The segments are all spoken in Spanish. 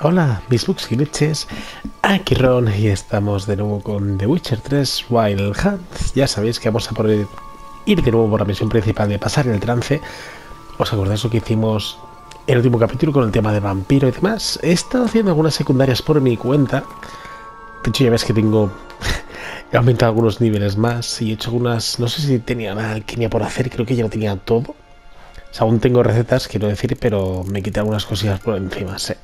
Hola, mis bugs y leches, aquí Ron y estamos de nuevo con The Witcher 3 Wild Hunt. Ya sabéis que vamos a poder ir de nuevo por la misión principal de pasar el trance. ¿Os acordáis lo que hicimos en el último capítulo con el tema de vampiro y demás? He estado haciendo algunas secundarias por mi cuenta. De hecho ya ves que tengo... he aumentado algunos niveles más y he hecho algunas... no sé si tenía nada que tenía por hacer, creo que ya lo tenía todo. O sea, aún tengo recetas, quiero decir, pero me quité algunas cosillas por encima, sí.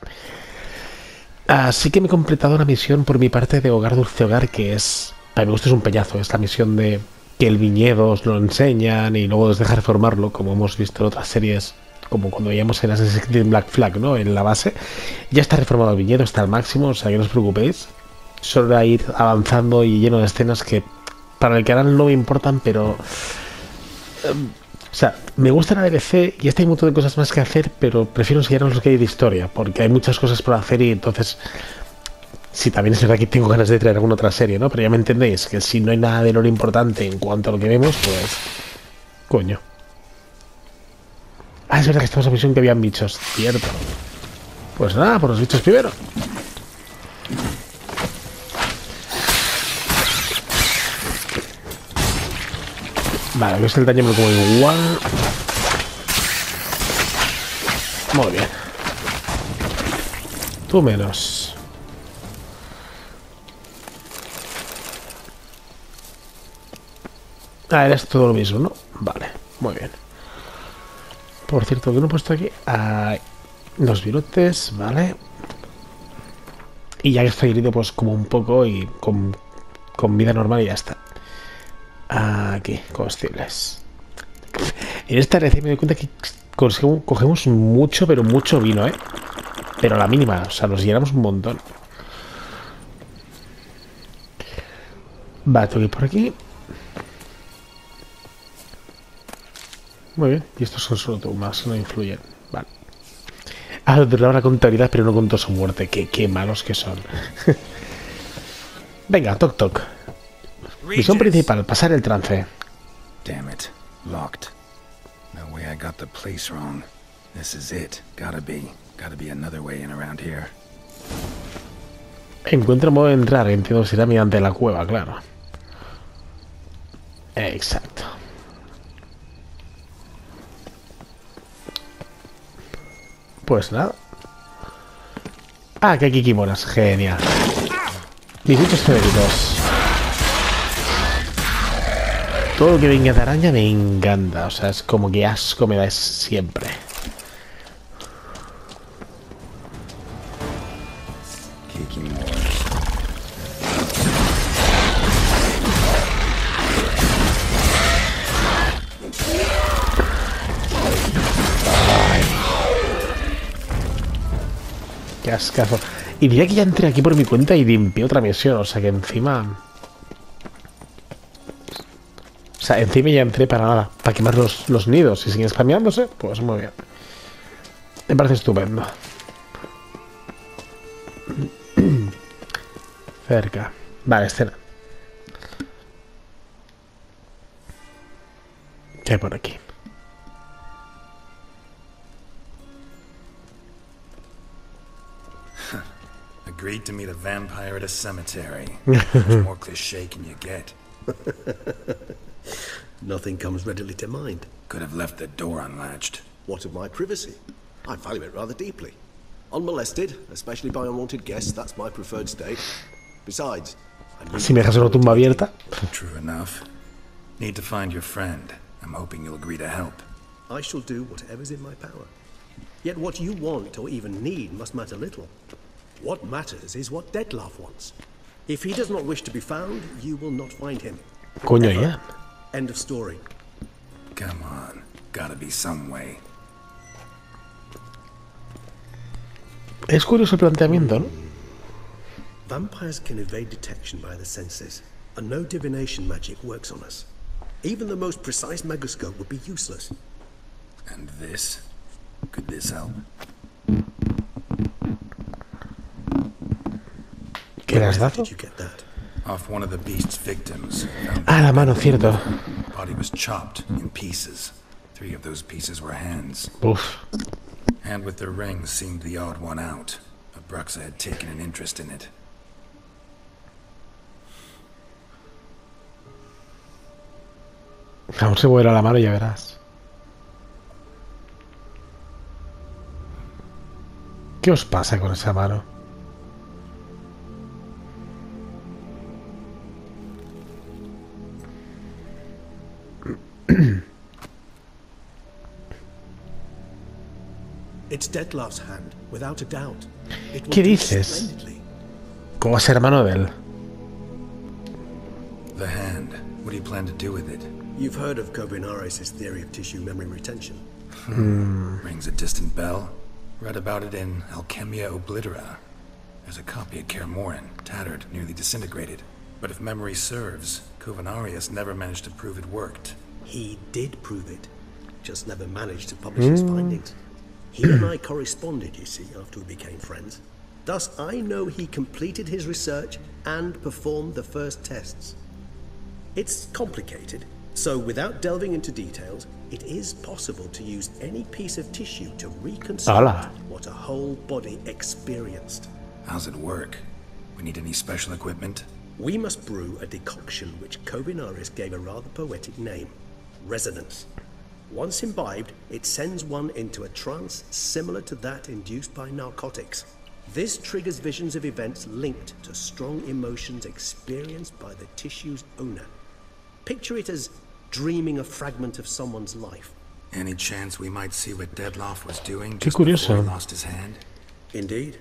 Así que me he completado una misión por mi parte de Hogar Dulce Hogar, que es... para mi gusto es un peñazo. Es la misión de que el viñedo os lo enseñan y luego os deja reformarlo, como hemos visto en otras series, como cuando veíamos en Assassin's Creed Black Flag, ¿no? En la base. Ya está reformado el viñedo, está al máximo, o sea que no os preocupéis. Solo va a ir avanzando y lleno de escenas que para el canal no me importan, pero... o sea, me gusta la DLC y hay un montón de cosas más que hacer, pero prefiero enseñaros lo que hay de historia, porque hay muchas cosas por hacer y entonces... sí, también es verdad que tengo ganas de traer alguna otra serie, ¿no? Pero ya me entendéis, que si no hay nada de lore importante en cuanto a lo que vemos, pues... coño. Ah, es verdad que estamos en la misión que habían bichos, cierto. Pues nada, por los bichos primero. Vale, que es el daño me lo como igual. Muy bien. Tú menos. Ah, eres todo lo mismo, ¿no? Vale, muy bien. Por cierto, que no he puesto aquí. Ahí. Los virotes, vale. Y ya que estoy herido, pues como un poco y con vida normal y ya está. Aquí, comestibles. En esta recién me doy cuenta que cogemos mucho, pero mucho vino, ¿eh? Pero a la mínima, o sea, nos llenamos un montón. Va, tengo que ir por aquí. Muy bien, y estos son solo tumbas, no influyen. Vale. Ah, de la contabilidad, pero no contó su muerte. Qué malos que son. Venga, toc toc. Misión principal, pasar el trance. Damn it, locked. No way I got the place wrong. This is it. Gotta be another way in around here. Encuentra modo de entrar, entiendo que será mediante la cueva, claro. Exacto. Pues nada. Ah, que aquí kimonas, genial. Mis bichos favoritos. Todo lo que venga de araña me encanta. O sea, es como que asco me da siempre. Ay. Qué ascazo. Y diría que ya entré aquí por mi cuenta y limpié otra misión. O sea que encima... o sea, encima ya entré para nada, para quemar los nidos y siguen spameándose, pues muy bien. Me parece estupendo. Cerca. Vale, escena. ¿Qué hay por aquí? Agreed to meet a vampire at a cemetery. Much more cliché can you get? Nothing comes readily to mind. Could have left the door unlatched. What of my privacy? I value it rather deeply. Unmolested, especially by unwanted guests, that's my preferred state. Besides, si me dejas una tumba abierta. True enough. Need to find your friend. I'm hoping you'll agree to help. I shall do whatever's in my power. Yet what you want or even need must matter little. What matters is what Detlef wants. If he does not wish to be found, you will not find him. Coño, ya. End of story. Come on. Gotta be some way. Es curioso el planteamiento, ¿no? Vampires can evade detection by the senses, and no divination magic works on us. Even the most precise megascope would be useless. And this? Could this help? ¿Qué le has dado? Did you get that? Off one of the beast's victims. Ah, la mano, cierto. Body was chopped in pieces. 3 of those pieces were hands. Uf. Hand with the ring seemed the odd one out. A Bruxa had taken an interest in it. Aún se mueve la mano y ya verás. ¿Qué os pasa con esa mano? It's Dettlaff's hand, without a doubt. It will ¿Qué do dices? splendidly. ¿Cómo va a ser hermano de él? The hand. What do you plan to do with it? You've heard of Kovinaris' theory of tissue memory retention. Rings a distant bell. Read about it in Alchemia Oblitera. There's a copy at Kaer Morhen, tattered, nearly disintegrated. But if memory serves, Kovinaris never managed to prove it worked. He did prove it, just never managed to publish his findings. He and I corresponded, you see, after we became friends. Thus, I know he completed his research and performed the first tests. It's complicated, so without delving into details, it is possible to use any piece of tissue to reconstruct Hola. what a whole body experienced. How's it work? We need any special equipment? We must brew a decoction which Kovinaris gave a rather poetic name, resonance. Once imbibed, it sends one into a trance similar to that induced by narcotics. This triggers visions of events linked to strong emotions experienced by the tissue's owner. Picture it as dreaming a fragment of someone's life. Any chance we might see what Dettlaff was doing Qué just before curioso. he lost his hand? Indeed.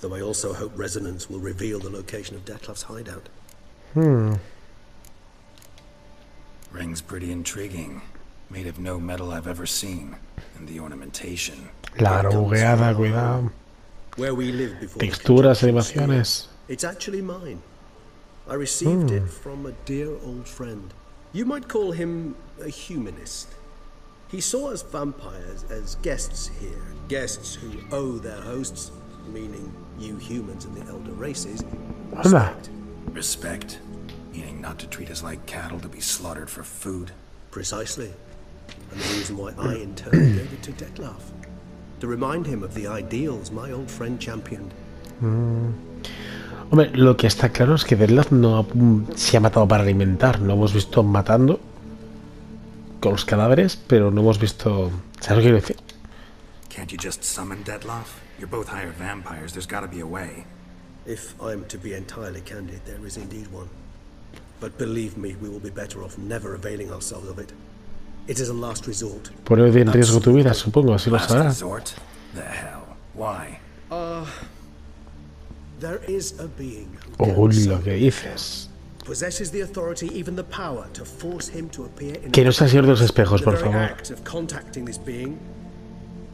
Though I also hope resonance will reveal the location of Dettlaff's hideout. Ring's pretty intriguing. Made of no metal I've ever seen. And the ornamentation. La bugueada, cuidado. Where we lived before the Texturas, conjunction animaciones. It's actually mine. I received it from a dear old friend. You might call him a humanist. He saw us vampires as guests here, guests who owe their hosts, meaning you humans and the elder races, Anda. respect. Respect. Meaning not to treat us like cattle to be slaughtered for food. Precisely. And the reason why I in turn gave it to Dettlaff. To remind him of the ideals my old friend championed. Hombre, lo que está claro es que Dettlaff no se ha matado para alimentar. No hemos visto matando con los cadáveres, pero no hemos visto... ¿Sabes lo que quiero decir? Can't you just summon Dettlaff? You're both hired vampires. There's gotta be a way. If I'm to be entirely candid, there is indeed one. But believe me, we will be better off never availing ourselves of it. It is a last resort. Pone en riesgo tu vida, supongo, así lo Last sabrás. resort? The hell? Why? There is a being who Uy, lo que dices. possesses the authority, even the power, to force him to appear in Que no sea el señor de los espejos, the por very favor. act of contacting this being.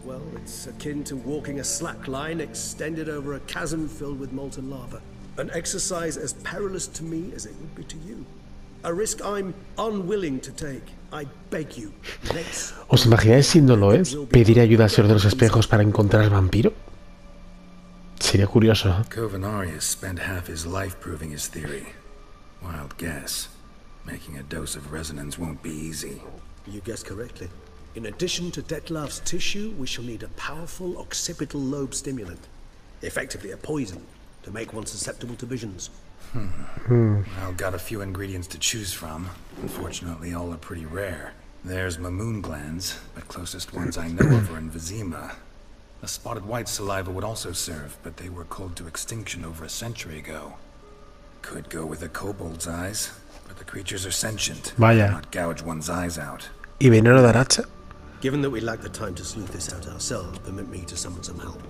Well, it's akin to walking a slack line extended over a chasm filled with molten lava. An exercise as perilous to me as it would be to you. A risk I'm unwilling to take. I beg you. Let's... ¿Os imagináis si no lo es? ¿Pedir ayuda al señor de los espejos para encontrar al vampiro? Sería curioso, ¿eh? Kovinaris spent half his life proving his theory. Wild guess. Making a dose of resonance won't be easy. You guessed correctly. In addition to Dettlaff's tissue, we shall need a powerful occipital lobe stimulant. Effectively a poison, to make one susceptible to visions. I've got a few ingredients to choose from. Unfortunately, all are pretty rare. There's Mamoon glands, but closest ones I know of are in Vizima. A spotted white saliva would also serve, but they were cold to extinction over a century ago. Could go with a kobold's eyes, but the creatures are sentient. Vaya. Not gouge one's eyes out. ¿Y veneno de aracha? Given that we lack the time to sleuth this out ourselves, permit me to summon some help.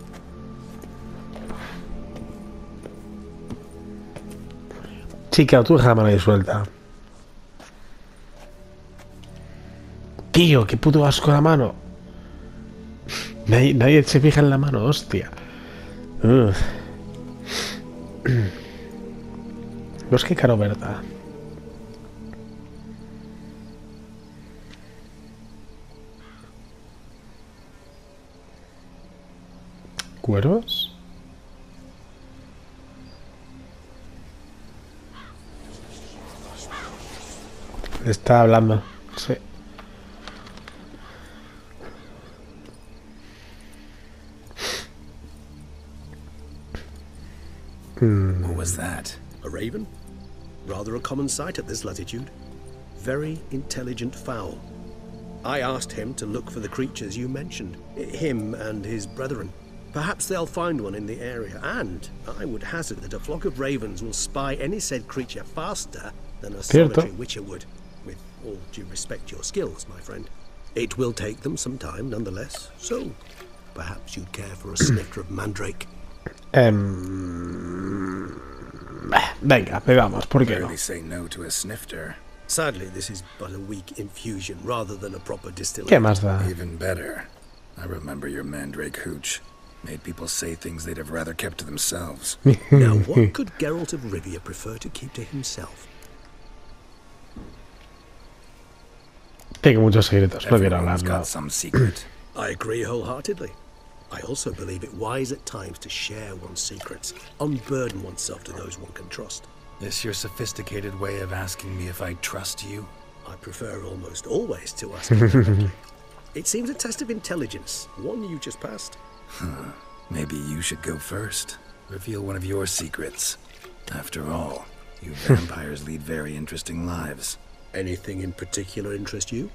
Chica, tú deja la mano ahí suelta. Tío, qué puto asco la mano. Nadie se fija en la mano, hostia. Ugh. No es que caro, ¿verdad? ¿Cuervos? Está hablando, sí. What was that? A raven? Rather a common sight at this latitude. Very intelligent fowl. I asked him to look for the creatures you mentioned, him and his brethren. Perhaps they'll find one in the area, and I would hazard that a flock of ravens will spy any said creature faster than a solitary witcher would. With all due respect to your skills, my friend. It will take them some time, nonetheless, so perhaps you'd care for a snifter of mandrake. Venga, bebamos, ¿por qué no? Rarely say no to a snifter. Sadly, this is but a weak infusion rather than a proper distillation. ¿Qué más da? Even better. I remember your mandrake hooch. Made people say things they'd have rather kept to themselves. Now, what could Geralt of Rivia prefer to keep to himself? Tengo muchos secretos, no quiero Everyone's hablarlo. got some secret. I agree wholeheartedly. I also believe it wise at times to share one's secrets, unburden oneself to those one can trust. This your sophisticated way of asking me if I trust you? I prefer almost always to ask you directly. It seems a test of intelligence, one you just passed. Maybe you should go first. Reveal one of your secrets. After all, you vampires lead very interesting lives. Anything in particular interest you?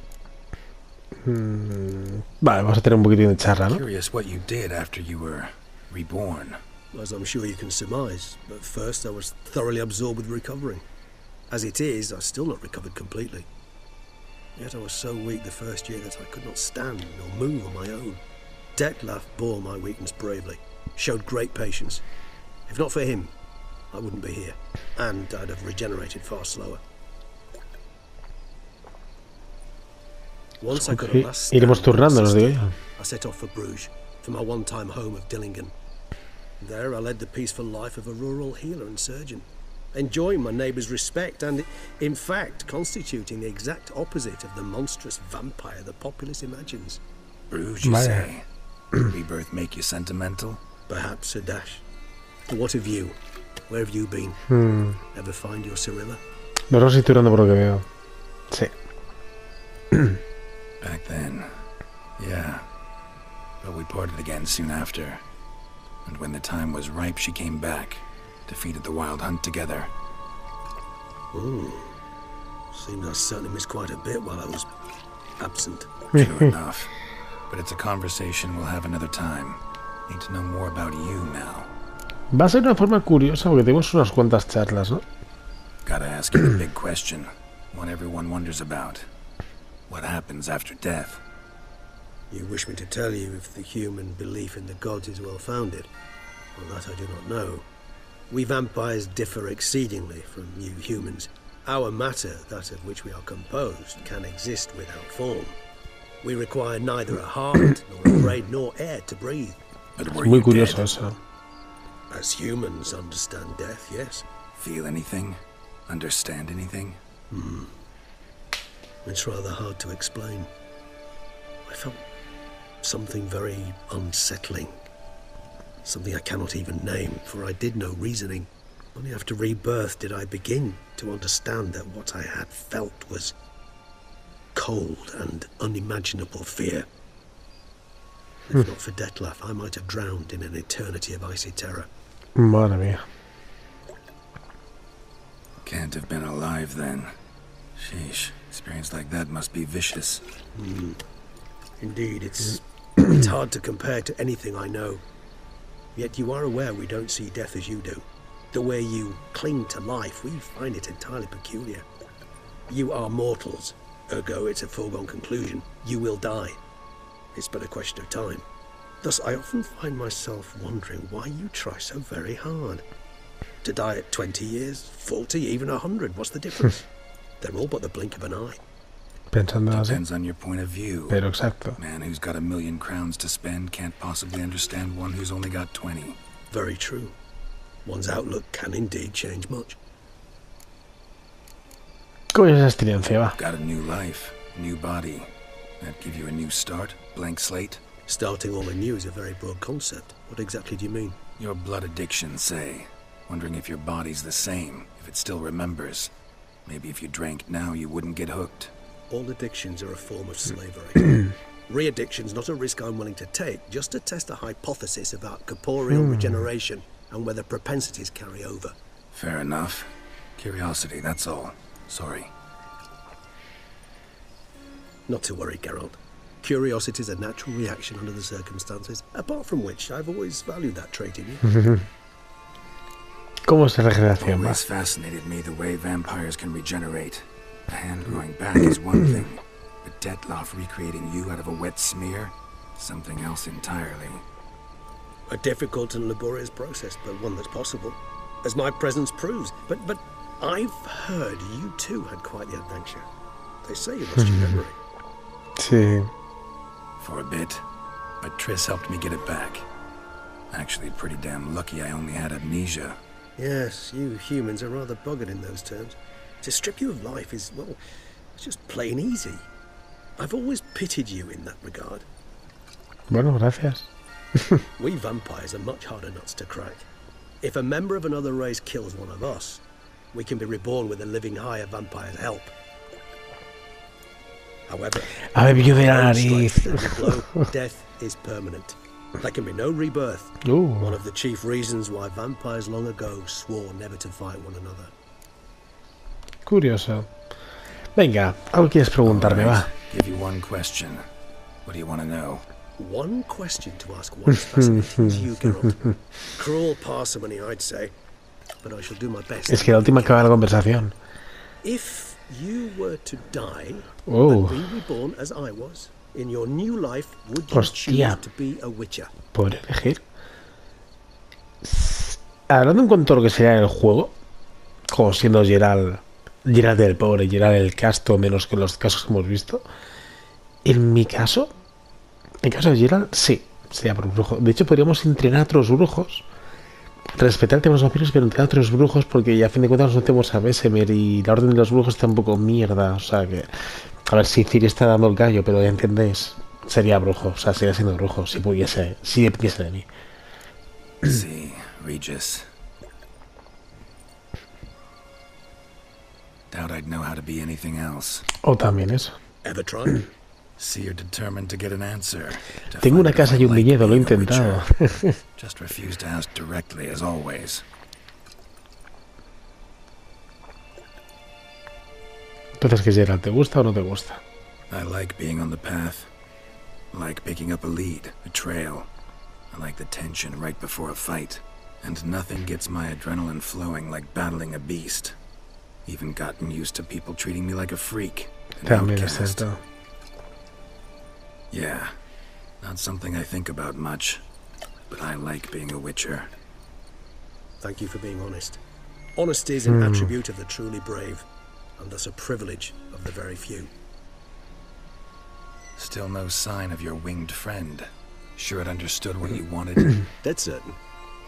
Vale, vamos a tener un poquitín de charla, ¿no? Curious what you did after you were reborn. As I'm sure you can surmise, but first I was thoroughly absorbed with recovering. As it is, I've still not recovered completely. Yet I was so weak the first year that I could not stand or move on my own. Detlef bore my weakness bravely, showed great patience. If not for him, I wouldn't be here, and I'd have regenerated far slower. Once I got a last stand, Iremos turnándonos, digo yo. I set off for Bruges, for my one-time home of Dillingen. There I led the peaceful life of a rural healer and surgeon, enjoying my neighbours' respect and, in fact, constituting the exact opposite of the monstrous vampire the populace imagines. Bruges, you say? Rebirth make you sentimental? Perhaps a dash. But what of you? Where have you been? Ever find your Cirilla? Nos vamos a ir turnando por lo que veo. Sí. Back then, yeah. But we parted again soon after. And when the time was ripe, she came back. Defeated the wild hunt together. Seems I certainly missed quite a bit while I was absent. True enough. But it's a conversation we'll have another time. Need to know more about you now. Va a ser una forma curiosa porque tenemos unas cuantas charlas, ¿no? Gotta ask you the big question. One everyone wonders about. What happens after death? You wish me to tell you if the human belief in the gods is well founded? Well, that I do not know. We vampires differ exceedingly from you humans. Our matter, that of which we are composed, can exist without form. We require neither a heart, nor a brain, nor air to breathe. But were Muy you curioso dead? eso. As humans understand death, yes. Feel anything? Understand anything? It's rather hard to explain. I felt something very unsettling. Something I cannot even name, for I did no reasoning. Only after rebirth did I begin to understand that what I had felt was cold and unimaginable fear. If not for Detlef, I might have drowned in an eternity of icy terror. Madre mía. Can't have been alive then. Sheesh. Experience like that must be vicious. Indeed, it's hard to compare to anything I know. Yet you are aware we don't see death as you do. The way you cling to life, we find it entirely peculiar. You are mortals, ergo it's a foregone conclusion. You will die. It's but a question of time. Thus, I often find myself wondering why you try so very hard. To die at 20 years, 40, even 100, what's the difference? They're all but the blink of an eye. Pensando así. Depends on your point of view. Pero exacto. Man who's got 1,000,000 crowns to spend can't possibly understand one who's only got 20. Very true. One's outlook can indeed change much. ¿Cómo es esa experiencia? Va. Got a new life, new body. That give you a new start, blank slate? Starting all anew is a very broad concept. What exactly do you mean? Your blood addiction, say. Wondering if your body's the same, if it still remembers. Maybe if you drank now, you wouldn't get hooked. All addictions are a form of slavery. Re-addiction's not a risk I'm willing to take, just to test a hypothesis about corporeal regeneration. and whether propensities carry over. Fair enough. Curiosity, that's all. Sorry. Not to worry, Geralt. Curiosity is a natural reaction under the circumstances, apart from which I've always valued that trait in you. ¿Cómo es la regeneración? Always fascinated me the way vampires can regenerate. A hand growing back is one thing, but Detloff recreating you out of a wet smear? Something else entirely. A difficult and laborious process, but one that's possible, as my presence proves. But I've heard you too had quite the adventure. They say you lost your memory. Sí. For a bit, but Triss helped me get it back. Actually, pretty damn lucky I only had amnesia. Yes, you humans are rather buggered in those terms. To strip you of life is, well, it's just plain easy. I've always pitied you in that regard. Bueno, gracias. We vampires are much harder nuts to crack. If a member of another race kills one of us, we can be reborn with a living higher vampire's help. However, A ver, yo de la nariz. death is permanent. There can be no rebirth. One of the chief reasons why vampires long ago swore never to fight one another. Curioso. Venga, algo quieres preguntarme, va. Give you one question. What do you want to know? One question to ask one as fascinating as you, Geralt. Cruel parsimony, I'd say. But I shall do my best. Es que la última acaba la conversación. If you were to die Oh. and be reborn as I was, in your new life, would you Hostia. choose to be a witcher? ¿Podré elegir? Hablando en cuanto a lo que sería el juego, como siendo Geralt del pobre, Geralt el casto, menos que los casos que hemos visto, en mi caso, en el caso de Geralt, sí, sería por un brujo. De hecho, podríamos entrenar a otros brujos, respetar el tema de los vampiros, pero entrenar a otros brujos, porque ya a fin de cuentas no tenemos a Besemer y la orden de los brujos está un poco mierda. O sea que, a ver, si Ciri está dando el gallo, pero ya entendéis, sería brujo, o sea, sería siendo brujo, si dependiese de mí. Sí, Regis. Doubt I'd know how to be anything else. O también eso. Ever tried? See, you're determined to get an answer. Tengo una casa y un viñedo, lo he intentado. Just refuse to ask directly, as always. Entonces, ¿qué Geralt? ¿Te gusta o no te gusta? I like being on the path. I like picking up a lead, a trail. I like the tension right before a fight. And nothing gets my adrenaline flowing like battling a beast. Even gotten used to people treating me like a freak. An También es outcast. cierto. Yeah, not something I think about much, but I like being a witcher. Thank you for being honest. Honesty is an attribute of the truly brave, and thus a privilege of the very few. Still no sign of your winged friend. Sure it understood what you wanted? Dead certain.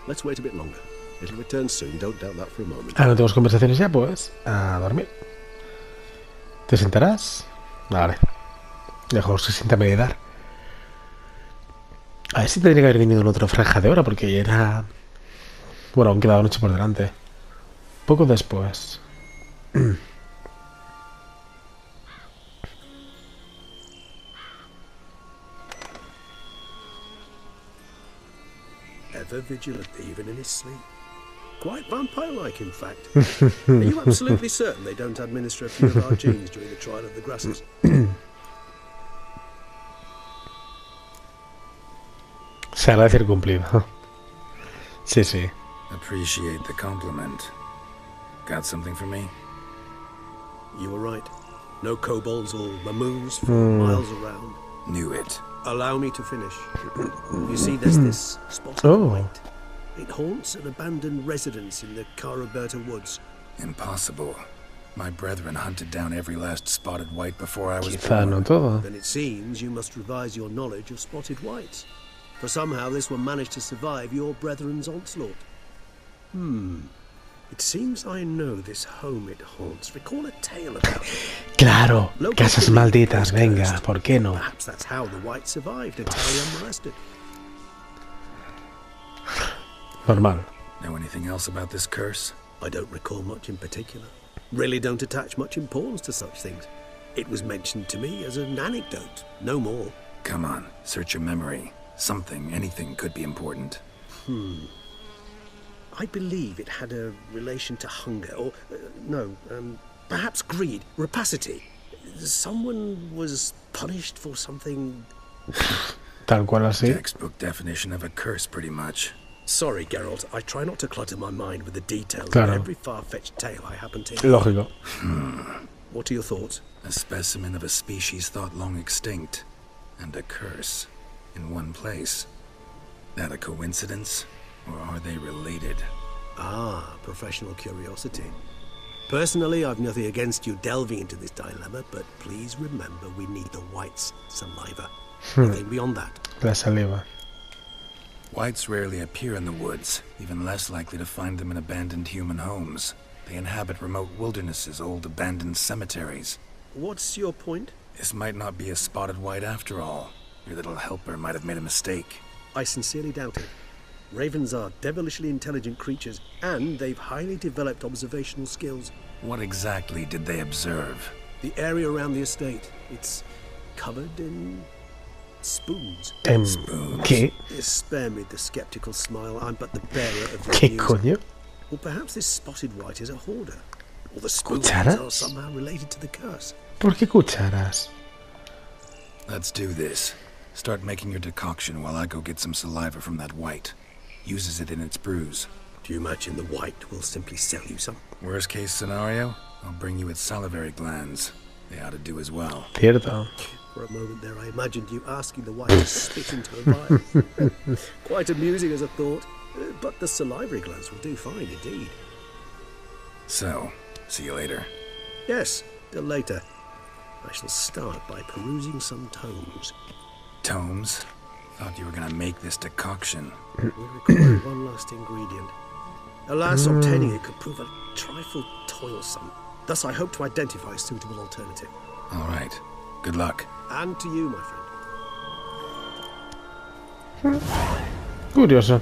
Let's wait a bit longer. It'll return soon, don't doubt that for a moment. Ah, no tenemos conversaciones ya, pues a dormir. ¿Te sentarás? Vale. Mejor se sienta a meditar. A ver si tendría que haber venido en otra franja de hora, porque ya era... Bueno, aún quedaba noche por delante. Poco después. Ever vigilant, even in his sleep. Quite vampire-like, in fact. Are you absolutely certain they don't administer a few of our genes during the trial of the grasses? Se agradece el cumplido. Sí, sí. Appreciate the compliment. Got something for me? You were right. No kobolds or mamoons for miles around. Knew it. Allow me to finish. You see, there's this spotted white. It haunts an abandoned residence in the Caraberta woods. Impossible. My brethren hunted down every last spotted white before I was Quizá born. no todo. Then it seems you must revise your knowledge of spotted whites. For somehow this one managed to survive your brethren's onslaught. It seems I know this home it haunts. Recall a tale about it. Claro, casas malditas, venga, ¿por qué no? Perhaps that's how the white survived, entirely unmolested. Normal. Know anything else about this curse? I don't recall much in particular. Really don't attach much importance to such things. It was mentioned to me as an anecdote, no more. Come on, search your memory. Something, anything could be important. I believe it had a relation to hunger, or perhaps greed, rapacity. Someone was punished for something. Tal cual así. Textbook definition of a curse, pretty much. Sorry, Geralt. I try not to clutter my mind with the details of every far-fetched tale I happen to hear. Lógico. What are your thoughts? A specimen of a species thought long extinct, and a curse in one place. That a coincidence, or are they related? Ah, professional curiosity. Personally, I've nothing against you delving into this dilemma, but please remember we need the whites' saliva. Nothing beyond that. La saliva. Whites rarely appear in the woods, even less likely to find them in abandoned human homes. They inhabit remote wildernesses, old abandoned cemeteries. What's your point? This might not be a spotted white after all. Your little helper might have made a mistake. I sincerely doubt it. Ravens are devilishly intelligent creatures, and they've highly developed observational skills. What exactly did they observe? The area around the estate. It's covered in spoons. Spoons? ¿Qué? Spare me the skeptical smile. I'm but the bearer of the ¿Qué news. coño? Or perhaps this spotted white is a hoarder. Or the spoons ¿Cucharas? are somehow related to the curse. ¿Por qué cucharas? Let's do this. Start making your decoction while I go get some saliva from that white. Uses it in its brews. Do you imagine the white will simply sell you some? Worst case scenario, I'll bring you its salivary glands. They ought to do as well. Cierto. For a moment there, I imagined you asking the white to spit into a vial. Quite amusing as a thought, but the salivary glands will do fine indeed. So, see you later. Yes, till later. I shall start by perusing some tomes. Tomes? Thought you were gonna make this decoction. We require one last ingredient. Alas, obtaining it could prove a trifle toilsome. Thus, I hope to identify a suitable alternative. All right. Good luck. And to you, my friend. Curioso.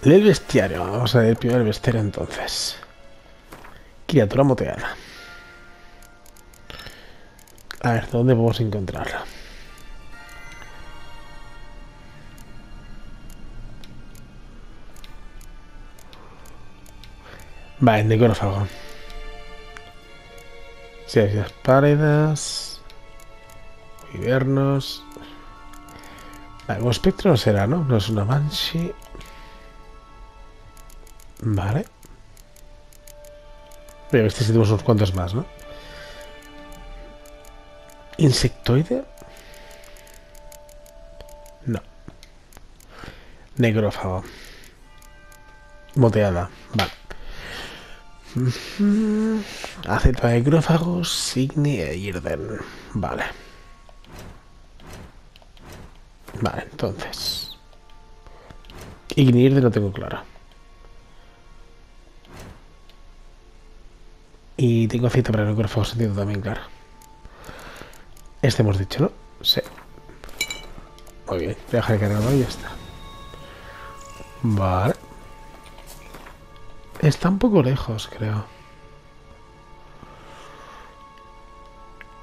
Lee el bestiario. Vamos a leer primero el bestiario entonces. Criatura moteada. A ver, ¿dónde podemos encontrarla? Vale, necrófago. Sí, las pálidas. Hibernos. Vale, un espectro no será, ¿no? No es una banshee. Vale. Pero este sí tenemos unos cuantos más, ¿no? ¿Insectoide? No. Necrófago. Moteada. Vale. Acepta necrófagos, Signi e Irden. Vale. Vale, entonces. Igni Irden lo tengo claro. Y tengo aceite para necrófagos, entiendo también, claro. Este hemos dicho, ¿no? Sí. Muy bien, voy a dejar cargado y ya está. Vale. Está un poco lejos, creo.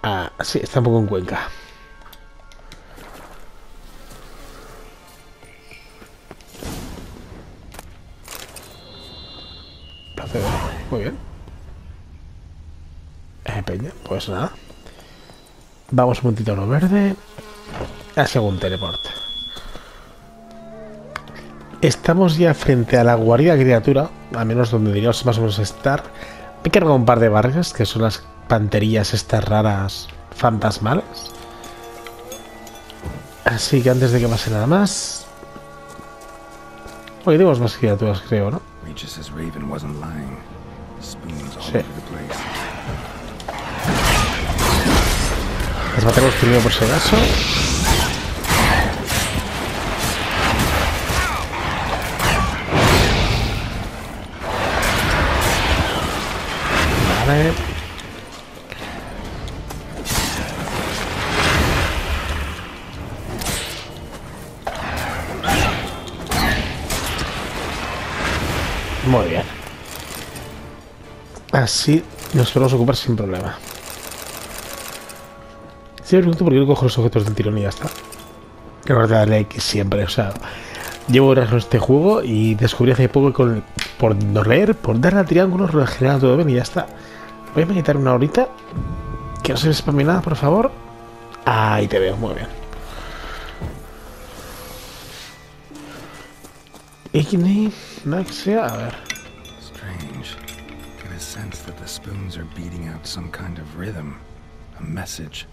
Ah, sí, está un poco en Cuenca. Muy bien. Peña, pues nada. Vamos un momentito a lo verde. A según teleporte. Estamos ya frente a la guarida criatura, al menos donde deberíamos más o menos estar. Me he cargado un par de barrigas, que son las panterillas estas raras fantasmales. Así que antes de que pase nada más... Hoy tenemos más criaturas, creo, ¿no? Sí. Las matamos primero por si acaso. Vale. Muy bien. Así nos podemos ocupar sin problema. Sí, me pregunto por qué no cojo los objetos del tirón y ya está. Que verdad la X siempre, o sea, Llevo horas con este juego y descubrí hace poco que por no leer, por darle al triángulo, regenera todo bien y ya está. Voy a meditar una horita. Que no se me spame nada, por favor. Ahí te veo, muy bien. Igni, Naxia, a ver. Strange. Get a sense that the spoons are beating out some kind of rhythm. A message.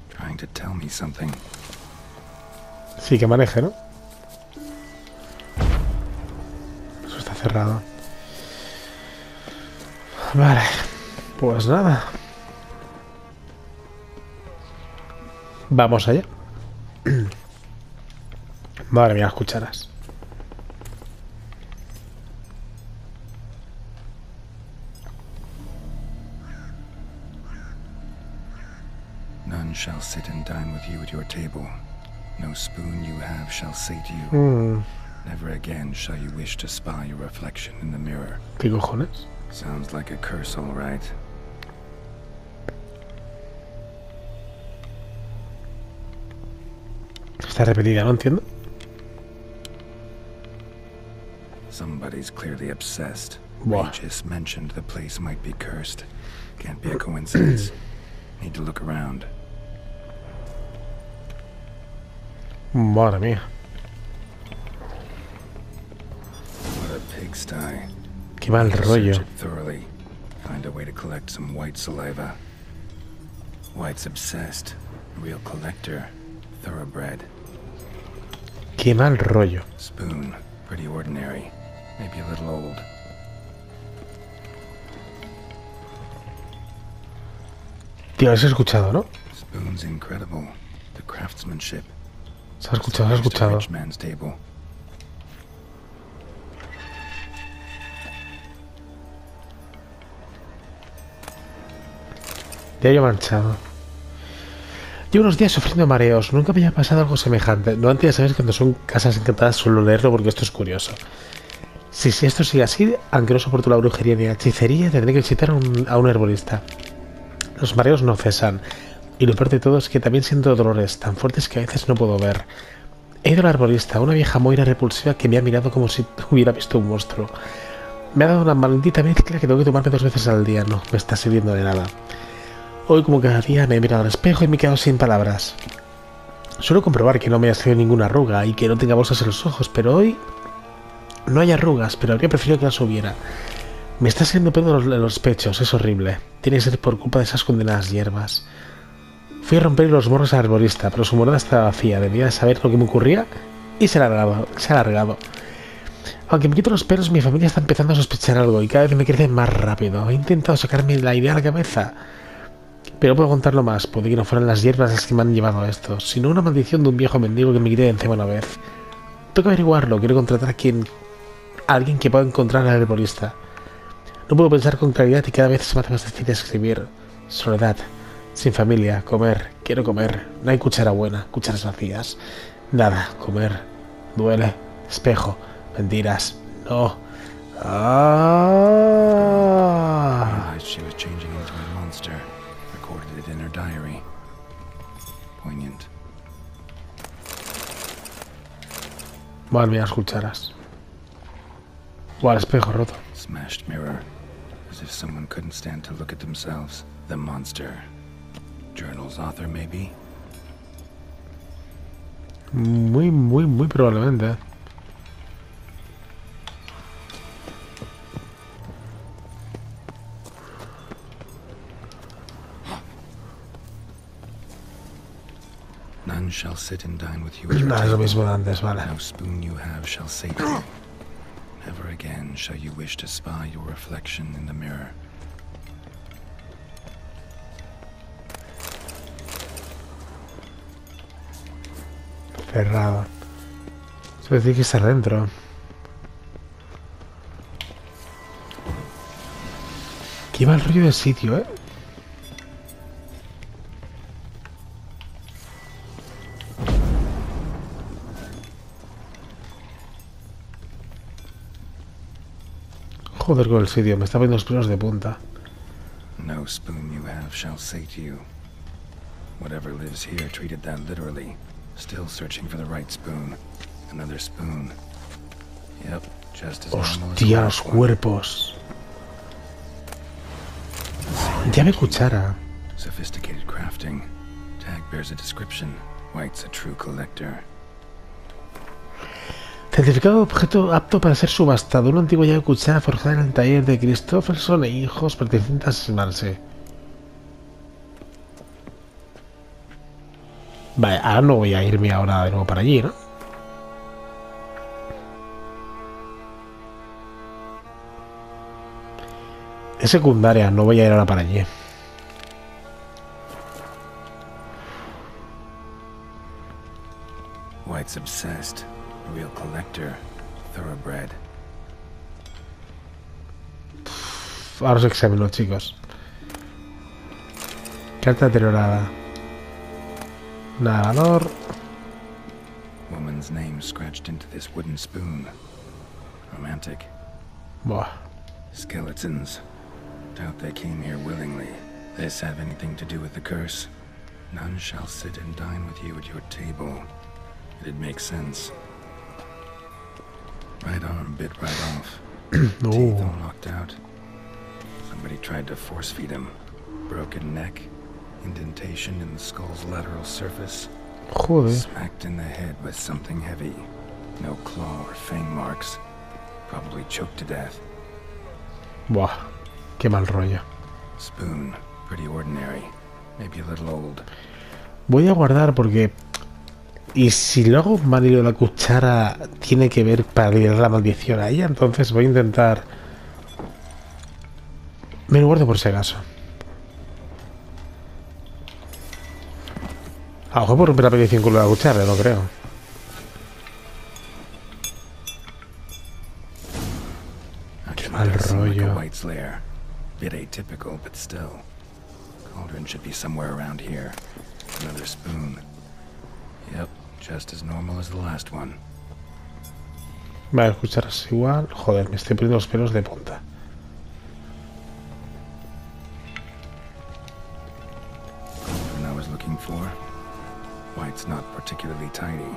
Trying to tell me something. Sí, que maneje, ¿no? Eso está cerrado. Vale. Pues nada. Vamos allá. Madre mía, las cucharas. None shall sit and dine with you at your table. No spoon you have shall say to you. Never again shall you wish to spy your reflection in the mirror. ¿Qué cojones? Sounds like a curse, all right. Está repetida, no entiendo. Somebody's clearly obsessed. Buah. Regis mentioned the place might be cursed. Can't be a coincidence. Need to look around. Madre mía. What a pigsty. Qué mal rollo. Search it thoroughly. Find a way to collect some white saliva. White's obsessed. Real collector. Thoroughbred. Qué mal rollo. Spoon. Pretty ordinary. Maybe a little old. Tío, has escuchado, ¿no? Spoon's incredible. The craftsmanship. Se ha escuchado, se ha escuchado. Rich man's table. Ya yo manchado. Llevo unos días sufriendo mareos. Nunca me había pasado algo semejante. No antes ya sabes que cuando son casas encantadas suelo leerlo porque esto es curioso. Si esto sigue así, aunque no soporto la brujería ni la hechicería, tendré que visitar a un herbolista. Los mareos no cesan. Y lo peor de todo es que también siento dolores tan fuertes que a veces no puedo ver. He ido al arborista, una vieja moira repulsiva que me ha mirado como si hubiera visto un monstruo. Me ha dado una maldita mezcla que tengo que tomarme 2 veces al día. No me está sirviendo de nada. Hoy, como cada día, me he mirado al espejo y me he quedado sin palabras. Suelo comprobar que no me ha salido ninguna arruga y que no tenga bolsas en los ojos, pero hoy no hay arrugas, pero habría preferido que las hubiera. Me está saliendo pelo en los pechos, es horrible. Tiene que ser por culpa de esas condenadas hierbas. Fui a romper los morros al arborista, pero su morada estaba vacía. Debía de saber lo que me ocurría y se ha alargado. Aunque me quito los pelos, mi familia está empezando a sospechar algo y cada vez me crece más rápido. He intentado sacarme la idea a la cabeza, pero no puedo contarlo más. Puede que no fueran las hierbas las que me han llevado a esto, sino una maldición de un viejo mendigo que me quité de encima una vez. Tengo que averiguarlo. Quiero contratar a alguien que pueda encontrar al herborista. No puedo pensar con claridad y cada vez se me hace más difícil escribir. Soledad. Sin familia, comer, quiero comer. No hay cuchara buena, cucharas vacías. Nada, comer. Duele. Espejo. Mentiras. No. Realized she was changing into a monster. Recorded it in her diary. Poignant. Madre mía, las cucharas. Buah, el espejo roto. Smashed mirror. As if someone couldn't stand to look at themselves. The monster. Journal's author, maybe? Muy probablemente. None shall sit and dine with you at your No, es lo table. mismo de antes, vale. No spoon you have shall say to you. Never again shall you wish to spy your reflection in the mirror. Cerrado. Eso decir que está dentro. Qué mal rollo de sitio, ¿eh? Joder con el sitio, me está poniendo los pelos de punta. No spoon you have shall say to you. Whatever lives here treated that literally. Still searching for the right spoon. Another spoon. Hostia, los cuerpos. Llave cuchara. Sophisticated crafting. Tag bears a description. White's a true collector. Certificado de objeto apto para ser subastado. Una antigua llave cuchara forjada en el taller de Christopherson e hijos perteneciente a asesinarse. Vale, ahora no voy a irme ahora de nuevo para allí, ¿no? Es secundaria, no voy a ir ahora para allí. White's obsessed. Real collector. Thoroughbred. Ahora os examino, chicos. Carta deteriorada. Nada valor. Woman's name scratched into this wooden spoon. Romantic. Buah. Skeletons. Doubt they came here willingly. This have anything to do with the curse? None shall sit and dine with you at your table. It'd make sense. Right arm bit right off. Teeth all knocked out. Somebody tried to force feed him. Broken neck. Indentation in the skull's lateral surface. Joder. Smacked in the head with something heavy. No claw or fang marks. Probably choked to death. Buah. Qué mal rollo. Spoon. Pretty ordinary. Maybe a little old. Voy a guardar porque... Y si luego mal hilo de la cuchara tiene que ver para liberar la maldición a ella, entonces voy a intentar... Me lo guardo por si acaso. A lo mejor por romper la maldición con la cuchara, no creo. Qué mal rollo. Bit atypical, but still. Cauldron should be somewhere around here. Another spoon. Yep, just as normal as the last one. Vale, cucharas igual. Joder, me estoy poniendo los pelos de punta. Cauldron I was looking for. White's not particularly tidy.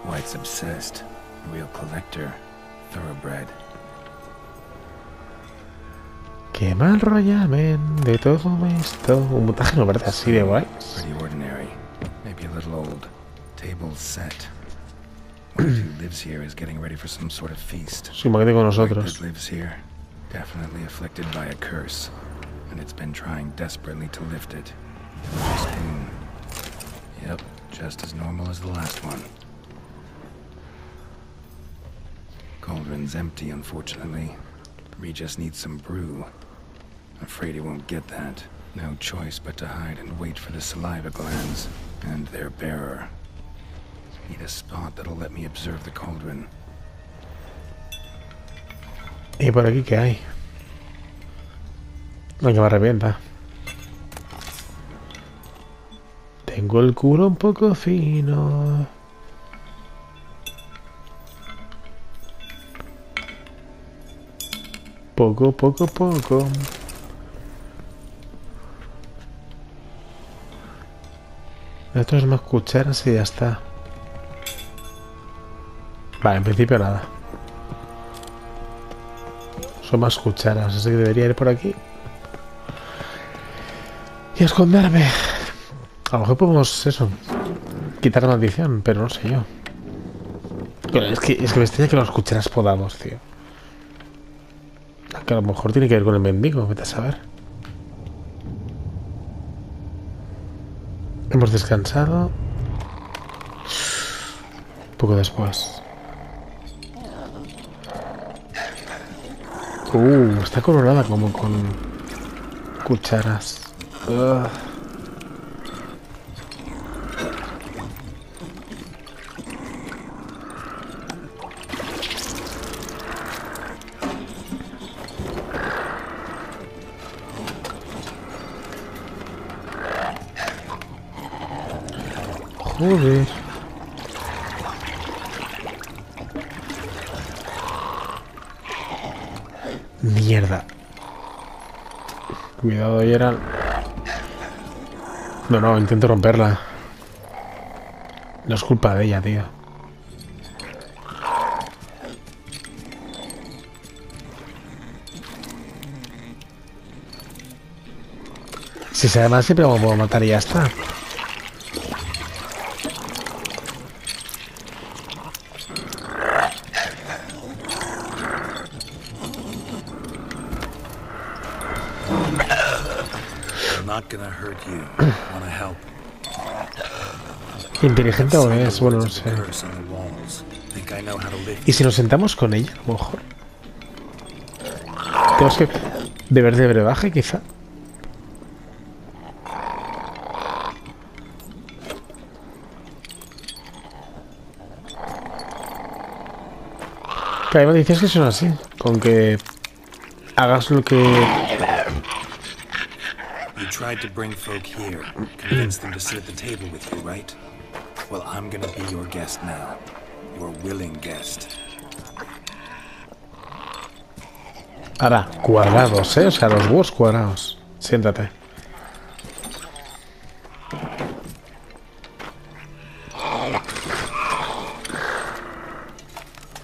White's obsessed. Real collector. Thoroughbred. Qué mal rollo, men. De todo esto. Un montaje no parece así de guay. Pretty ordinary. Maybe a little old. Table's set. One who lives here is getting ready for some sort of feast. Su maquete con nosotros. White lives here. Definitely afflicted by a curse. And it's been trying desperately to lift it. Spoon. Yep, just as normal as the last one. Cauldron's empty, unfortunately. We just need some brew. Afraid he won't get that. No choice but to hide and wait for the saliva glands and their bearer. Need a spot that'll let me observe the cauldron. ¿Y por aquí qué hay? Venga, me arrepienta. Tengo el culo un poco fino. Poco. Esto es más cucharas y ya está. Vale, en principio nada. Son más cucharas, así que debería ir por aquí. Y esconderme. A lo mejor podemos, eso, quitar la maldición, pero no sé yo. Pero es que me extraña que las cucharas podamos, tío. Que a lo mejor tiene que ver con el mendigo, vete a saber. Hemos descansado. Un poco después. Está colorada como con cucharas. Joder. Mierda. Cuidado, Geralt. No, intento romperla. No es culpa de ella, tío. Si se además siempre lo puedo matar y ya está. Inteligente o es, bueno, no sé. ¿Y si nos sentamos con ella, a lo mejor? Tenemos que beber de brebaje, quizá. Pero hay maldiciones que son así, con que hagas lo que... You tried to bring folk here, convince them to sit at the table with you, right? Well, I'm gonna be your guest now. Your willing guest. Ahora, cuadrados, ¿eh? O sea, los huevos cuadrados. Siéntate.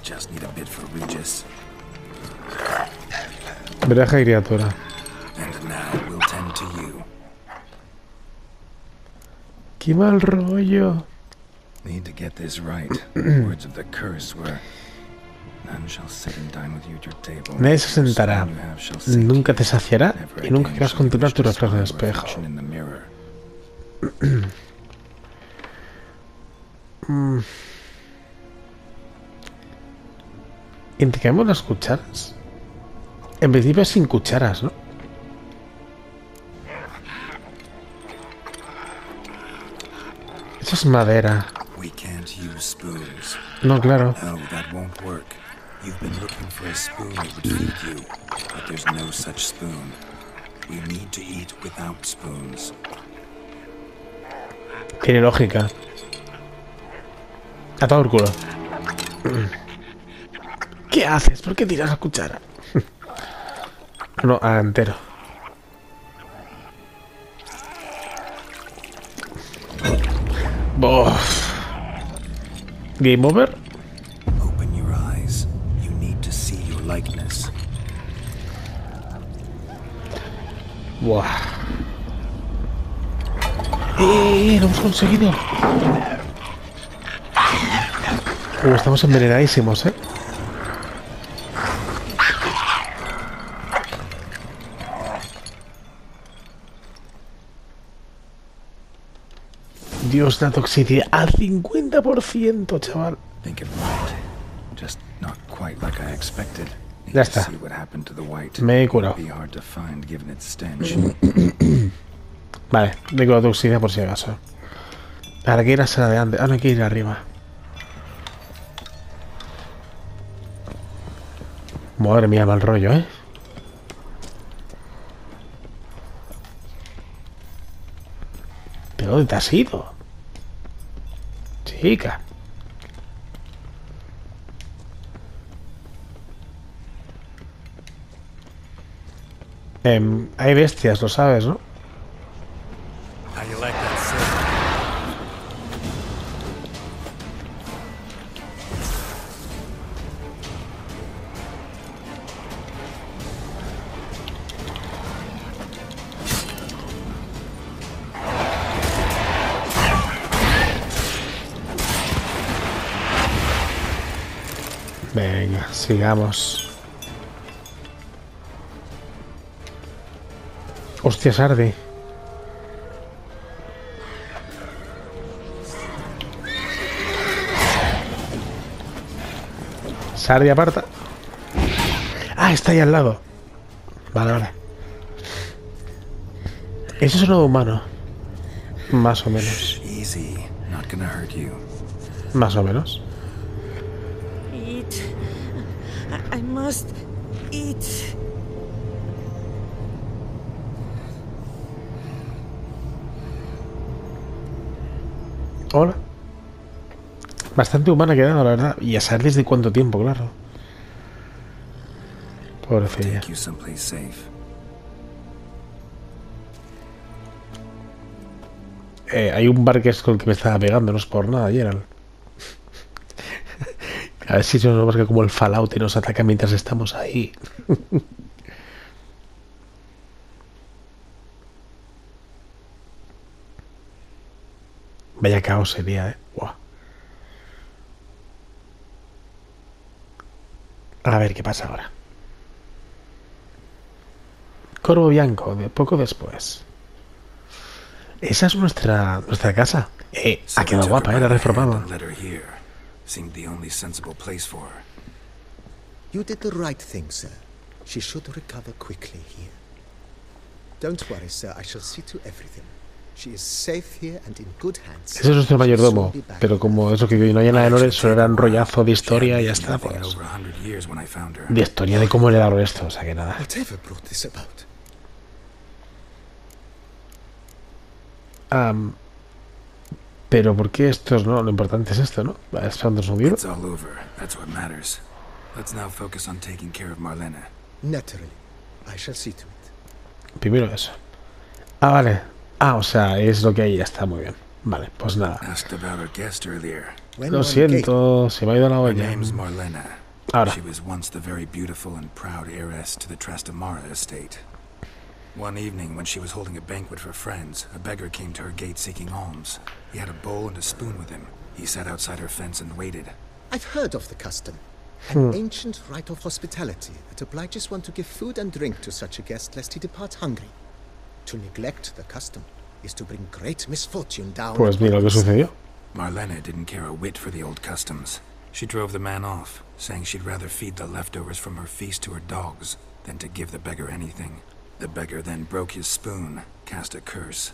Just need a bit for Regis. Breja y criatura. And now we'll tend to you. Qué mal rollo. Need to get this right. The words of the curse were, none shall sit and dine with you at your table. Nadie se sentará, nunca te saciará y nunca querrás contemplar tu reflejo en el espejo. ¿Intercambiamos las cucharas? En principio sin cucharas, ¿no? Eso es madera. No, claro. You've been looking for a spoon that would feed you, but there's no such spoon. We need to eat without spoons. Tiene lógica. A todo el culo. ¿Qué haces? ¿Por qué tiras la cuchara? No, a entero. Bof. Game over. Open your eyes. You need to see your likeness. Buah. Lo hemos conseguido. Estamos envenenadísimos, ¿eh? Dios, la toxicidad al 50%, chaval. Ya está. Me he curado. Vale, tengo la toxicidad por si acaso. Ahora hay que ir a la sala de antes. Ah, no hay que ir arriba. Madre mía, mal rollo, ¿eh? ¿Pero dónde te has ido? Chica. Hay bestias, lo sabes, ¿no? Venga, sigamos. Hostia, Sardi. Sardi, aparta. Ah, está ahí al lado. Vale, vale. Eso es un humano. Más o menos. Más o menos. I must eat. Hola. Bastante humana ha quedado, la verdad. Y a saber desde cuánto tiempo, claro. Pobrecilla. Hay un bar que es con el que me estaba pegando, no es por nada, Geralt. A ver si nos marca como el Fallout y nos ataca mientras estamos ahí. Vaya caos sería, Buah. A ver qué pasa ahora. Corvo Bianco, de poco después. Esa es nuestra casa. Ha quedado guapa, la reformada. You did the right thing, sir. She should recover quickly here. Don't worry, sir. I shall see to everything. She is safe here and in good hands. Ese es nuestro mayordomo, pero como eso que no hay nada de lore, solo era un rollazo de historia y ya está, pues. De historia de cómo le daron esto, o sea que nada. Pero ¿por qué esto es no? Lo importante es esto, ¿no? Es un libro. Primero eso. Ah, vale. Ah, o sea, es lo que hay, ya está, muy bien. Vale, pues nada. Lo siento, se me ha ido la olla. Ahora. One evening, when she was holding a banquet for friends, a beggar came to her gate seeking alms. He had a bowl and a spoon with him. He sat outside her fence and waited. I've heard of the custom. An ancient rite of hospitality that obliges one to give food and drink to such a guest lest he depart hungry. To neglect the custom is to bring great misfortune down. Pues mira lo que sucedió. Marlena didn't care a whit for the old customs. She drove the man off, saying she'd rather feed the leftovers from her feast to her dogs than to give the beggar anything. The beggar then broke his spoon, cast a curse.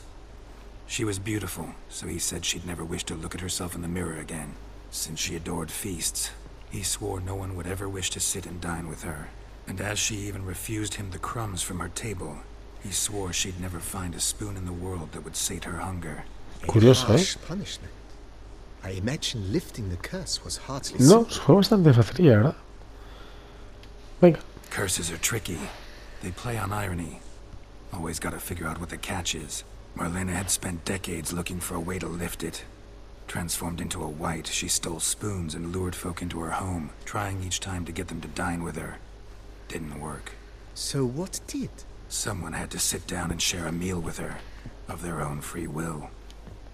She was beautiful, so he said she'd never wish to look at herself in the mirror again. Since she adored feasts, he swore no one would ever wish to sit and dine with her. And as she even refused him the crumbs from her table, he swore she'd never find a spoon in the world that would sate her hunger. Curioso, Punishment. I imagine lifting the curse was hardly no, fue bastante facililla, ¿verdad? Venga. Curses are tricky. They play on irony. Always gotta figure out what the catch is. Marlena had spent decades looking for a way to lift it. Transformed into a wight, she stole spoons and lured folk into her home, trying each time to get them to dine with her. Didn't work. So what did? Someone had to sit down and share a meal with her, of their own free will.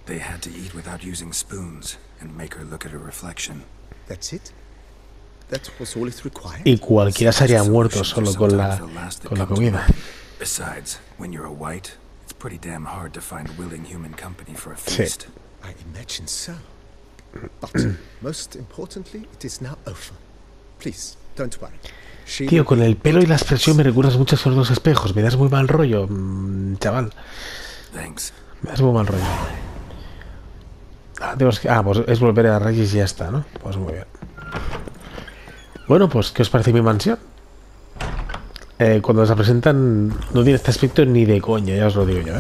They had to eat without using spoons, and make her look at her reflection. That's it? That was all it required? Y cualquiera se haría muerto solo con la comida. Besides, when you're a wight, it's pretty damn hard to find willing human company for a feast. I imagine so. But most importantly, it is now over. Please, don't worry. Tío, con el pelo y la expresión me recuerdas mucho a esos dos espejos. Me das muy mal rollo, chaval. Thanks. Me das muy mal rollo. Pues es volver a Reyes y ya está, ¿no? Pues muy bien. Bueno, pues, ¿qué os parece mi mansión? Cuando se presentan no tiene este aspecto ni de coña, ya os lo digo yo,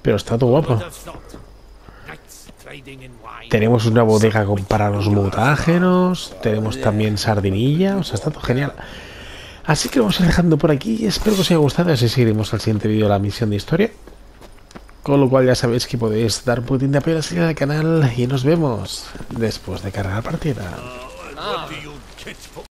Pero está todo guapo. Tenemos una bodega para los mutágenos. Tenemos también sardinilla. O sea, está todo genial. Así que vamos a ir dejando por aquí. Y espero que os haya gustado. Así seguiremos al siguiente vídeo la misión de historia. Con lo cual ya sabéis que podéis dar un poquitín de apoyo a la salida del canal. Y nos vemos después de cargar partida.